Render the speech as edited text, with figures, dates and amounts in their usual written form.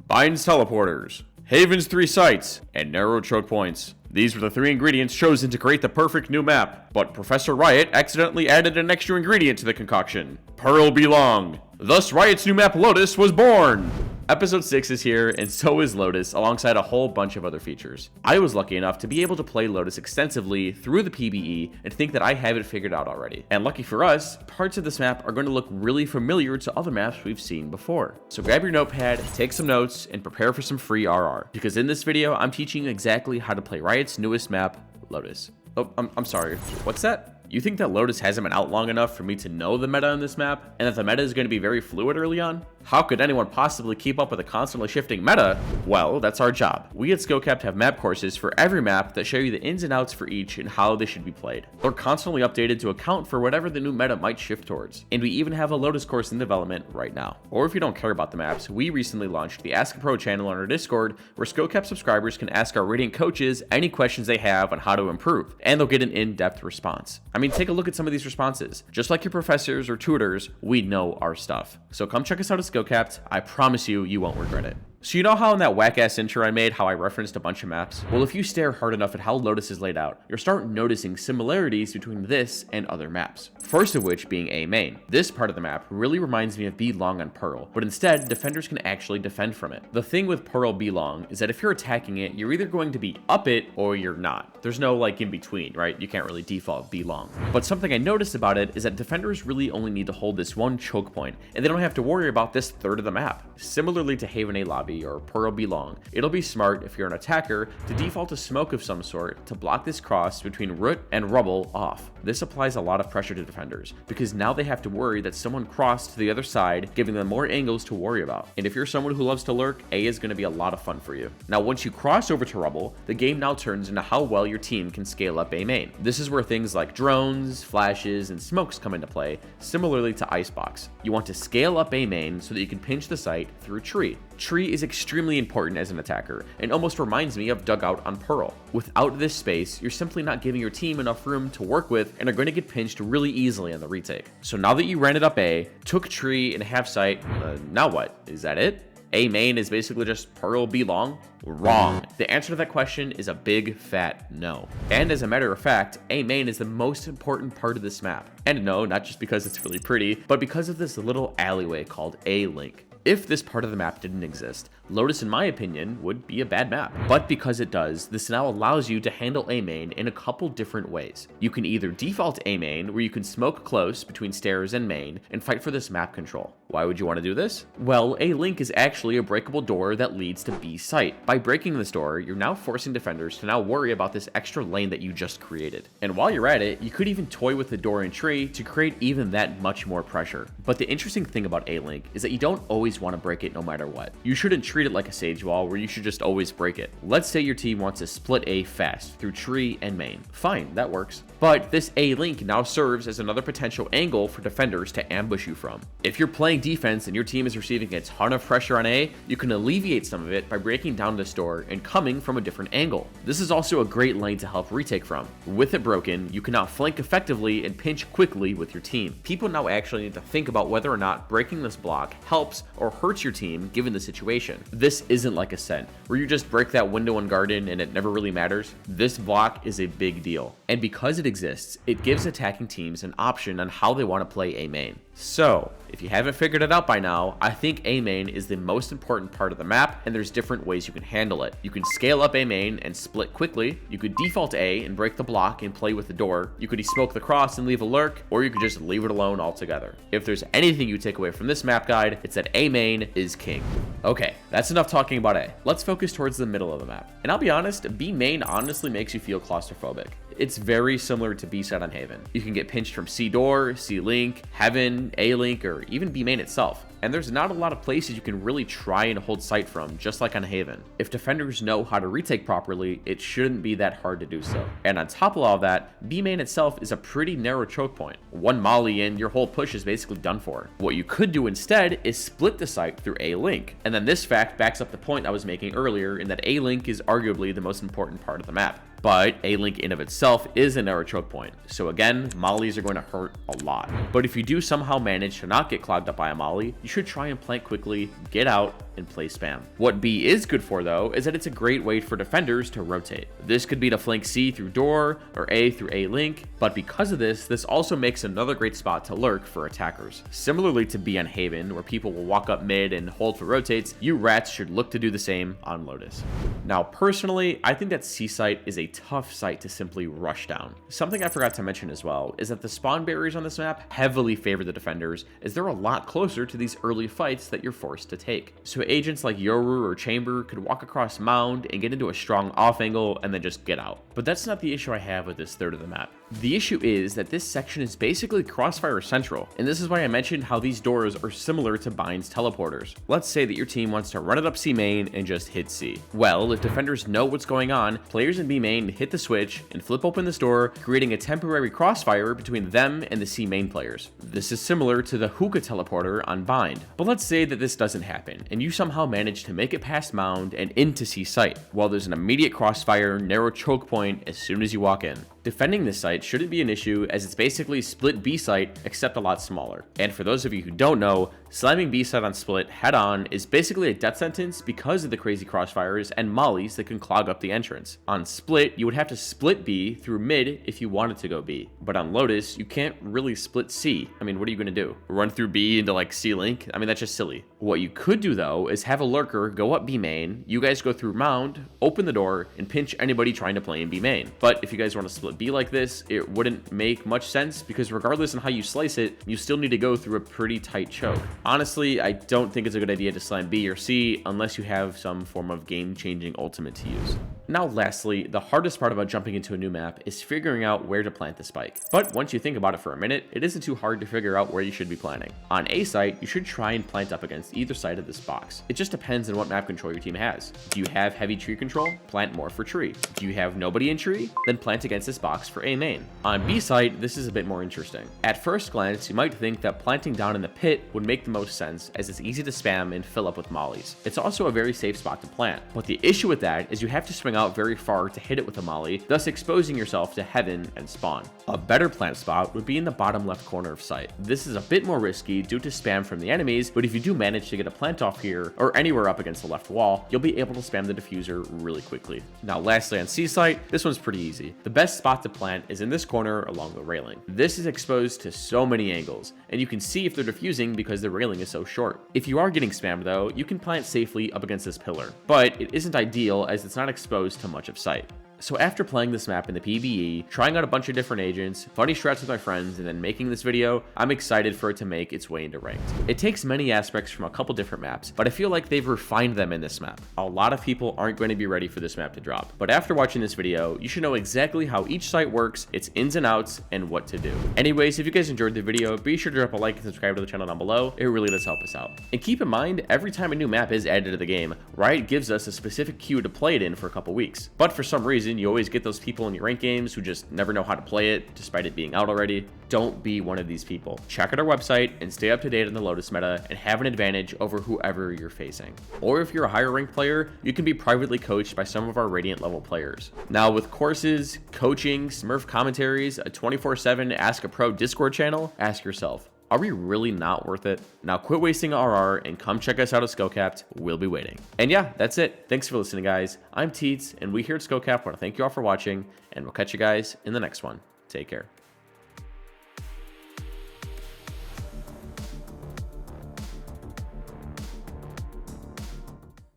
Bind teleporters, Haven's 3 sites, and narrow choke points. These were the 3 ingredients chosen to create the perfect new map, but Professor Riot accidentally added an extra ingredient to the concoction: Pearl Belong. Thus, Riot's new map Lotus was born! Episode 6 is here, and so is Lotus, alongside a whole bunch of other features. I was lucky enough to be able to play Lotus extensively through the PBE and think that I have it figured out already. And lucky for us, parts of this map are going to look really familiar to other maps we've seen before. So grab your notepad, take some notes, and prepare for some free RR. Because in this video, I'm teaching you exactly how to play Riot's newest map, Lotus. Oh, I'm sorry, what's that? You think that Lotus hasn't been out long enough for me to know the meta on this map, and that the meta is going to be very fluid early on? How could anyone possibly keep up with a constantly shifting meta? Well, that's our job. We at SkillCapped have map courses for every map that show you the ins and outs for each and how they should be played. They're constantly updated to account for whatever the new meta might shift towards. And we even have a Lotus course in development right now. Or if you don't care about the maps, we recently launched the Ask a Pro channel on our Discord, where SkillCapped subscribers can ask our Radiant coaches any questions they have on how to improve, and they'll get an in-depth response. I mean, take a look at some of these responses. Just like your professors or tutors, we know our stuff. So come check us out at SkillCapped. I promise you, you won't regret it. So you know how in that whack-ass intro I made, how I referenced a bunch of maps? Well, if you stare hard enough at how Lotus is laid out, you'll start noticing similarities between this and other maps. First of which being A main. This part of the map really reminds me of B long on Pearl, but instead, defenders can actually defend from it. The thing with Pearl B long is that if you're attacking it, you're either going to be up it or you're not. There's no like in between, right? You can't really default B long. But something I noticed about it is that defenders really only need to hold this one choke point, and they don't have to worry about this third of the map. Similarly to Haven A lobby or Pearl Belong, it'll be smart if you're an attacker to default a smoke of some sort to block this cross between root and rubble off. This applies a lot of pressure to defenders, because now they have to worry that someone crossed to the other side, giving them more angles to worry about. And if you're someone who loves to lurk, A is going to be a lot of fun for you. Now once you cross over to rubble, the game now turns into how well your team can scale up A main. This is where things like drones, flashes, and smokes come into play, similarly to Icebox. You want to scale up A main so that you can pinch the site through tree. Tree is extremely important as an attacker, and almost reminds me of Dugout on Pearl. Without this space, you're simply not giving your team enough room to work with and are going to get pinched really easily on the retake. So now that you ran it up A, took tree and half site, now what? Is that it? A main is basically just Pearl Belong? Wrong. The answer to that question is a big fat no. And as a matter of fact, A main is the most important part of this map. And no, not just because it's really pretty, but because of this little alleyway called A link. If this part of the map didn't exist, Lotus, in my opinion, would be a bad map. But because it does, this now allows you to handle A main in a couple different ways. You can either default A main, where you can smoke close between stairs and main, and fight for this map control. Why would you want to do this? Well, A link is actually a breakable door that leads to B site. By breaking this door, you're now forcing defenders to now worry about this extra lane that you just created. And while you're at it, you could even toy with the door and tree to create even that much more pressure. But the interesting thing about A link is that you don't always want to break it no matter what. You shouldn't treat it like a sage wall where you should just always break it. Let's say your team wants to split A fast through tree and main. Fine, that works. But this A link now serves as another potential angle for defenders to ambush you from. If you're playing defense and your team is receiving a ton of pressure on A, you can alleviate some of it by breaking down this door and coming from a different angle. This is also a great lane to help retake from. With it broken, you can now flank effectively and pinch quickly with your team. People now actually need to think about whether or not breaking this block helps or hurts your team given the situation. This isn't like Ascent, where you just break that window and garden and it never really matters. This block is a big deal. And because it exists, it gives attacking teams an option on how they want to play A main. So, if you haven't figured it out by now, I think A main is the most important part of the map, and there's different ways you can handle it. You can scale up A main and split quickly. You could default A and break the block and play with the door. You could smoke the cross and leave a lurk, or you could just leave it alone altogether. If there's anything you take away from this map guide, it's that A main is king. Okay, that's enough talking about A. Let's focus towards the middle of the map. And I'll be honest, B main honestly makes you feel claustrophobic. It's very similar to B side on Haven. You can get pinched from C door, C link, Heaven, A link, or even B main itself. And there's not a lot of places you can really try and hold sight from, just like on Haven. If defenders know how to retake properly, it shouldn't be that hard to do so. And on top of all that, B main itself is a pretty narrow choke point. One molly in, your whole push is basically done for. What you could do instead is split the site through A link. And then this fact backs up the point I was making earlier in that A link is arguably the most important part of the map. But A link in of itself is a narrow choke point. So again, mollies are going to hurt a lot. But if you do somehow manage to not get clogged up by a molly, you you should try and plant quickly, get out, and play spam. What B is good for though is that it's a great way for defenders to rotate. This could be to flank C through door or A through A link, but because of this also makes another great spot to lurk for attackers. Similarly to B on Haven, where people will walk up mid and hold for rotates, you rats should look to do the same on Lotus. Now personally, I think that C site is a tough site to simply rush down. Something I forgot to mention as well is that the spawn barriers on this map heavily favor the defenders, as they're a lot closer to these early fights that you're forced to take. So agents like Yoru or Chamber could walk across Mound and get into a strong off angle and then just get out. But that's not the issue I have with this third of the map. The issue is that this section is basically Crossfire Central, and this is why I mentioned how these doors are similar to Bind's teleporters. Let's say that your team wants to run it up C main and just hit C. Well, if defenders know what's going on, players in B main hit the switch and flip open this door, creating a temporary crossfire between them and the C main players. This is similar to the hookah teleporter on Bind. But let's say that this doesn't happen, and you somehow manage to make it past Mound and into C site. Well, there's an immediate crossfire, narrow choke point as soon as you walk in. Defending this site shouldn't be an issue, as it's basically split B site except a lot smaller. And for those of you who don't know, slamming B site on split head on is basically a death sentence because of the crazy crossfires and mollies that can clog up the entrance. On split, you would have to split B through mid if you wanted to go B. But on Lotus, you can't really split C. I mean, what are you going to do? Run through B into like C link? I mean, that's just silly. What you could do though is have a lurker go up B main, you guys go through Mound, open the door, and pinch anybody trying to play in B main. But if you guys want to split B like this, it wouldn't make much sense, because regardless on how you slice it, you still need to go through a pretty tight choke. Honestly, I don't think it's a good idea to slam B or C unless you have some form of game-changing ultimate to use. Now lastly, the hardest part about jumping into a new map is figuring out where to plant the spike. But once you think about it for a minute, it isn't too hard to figure out where you should be planting. On A site, you should try and plant up against either side of this box. It just depends on what map control your team has. Do you have heavy tree control? Plant more for tree. Do you have nobody in tree? Then plant against this box for A main. On B site, this is a bit more interesting. At first glance, you might think that planting down in the pit would make the most sense, as it's easy to spam and fill up with mollies. It's also a very safe spot to plant, but the issue with that is you have to swing out very far to hit it with a molly, thus exposing yourself to heaven and spawn. A better plant spot would be in the bottom left corner of site. This is a bit more risky due to spam from the enemies, but if you do manage to get a plant off here or anywhere up against the left wall, you'll be able to spam the diffuser really quickly. Now lastly on C site, this one's pretty easy. The best spot to plant is in this corner along the railing. This is exposed to so many angles, and you can see if they're diffusing because the railing is so short. If you are getting spammed though, you can plant safely up against this pillar, but it isn't ideal as it's not exposed to much of sight. So after playing this map in the PvE, trying out a bunch of different agents, funny strats with my friends, and then making this video, I'm excited for it to make its way into ranked. It takes many aspects from a couple different maps, but I feel like they've refined them in this map. A lot of people aren't going to be ready for this map to drop, but after watching this video, you should know exactly how each site works, its ins and outs, and what to do. Anyways, if you guys enjoyed the video, be sure to drop a like and subscribe to the channel down below. It really does help us out. And keep in mind, every time a new map is added to the game, Riot gives us a specific queue to play it in for a couple weeks. But for some reason, you always get those people in your ranked games who just never know how to play it despite it being out already. Don't be one of these people. Check out our website and stay up to date on the Lotus meta and have an advantage over whoever you're facing. Or if you're a higher ranked player, you can be privately coached by some of our Radiant level players. Now with courses, coaching, Smurf commentaries, a 24/7 Ask a Pro Discord channel, ask yourself, are we really not worth it? Now quit wasting RR and come check us out at SkillCapped. We'll be waiting. And yeah, that's it. Thanks for listening, guys. I'm Teets, and we here at SkillCapped want to thank you all for watching, and we'll catch you guys in the next one. Take care.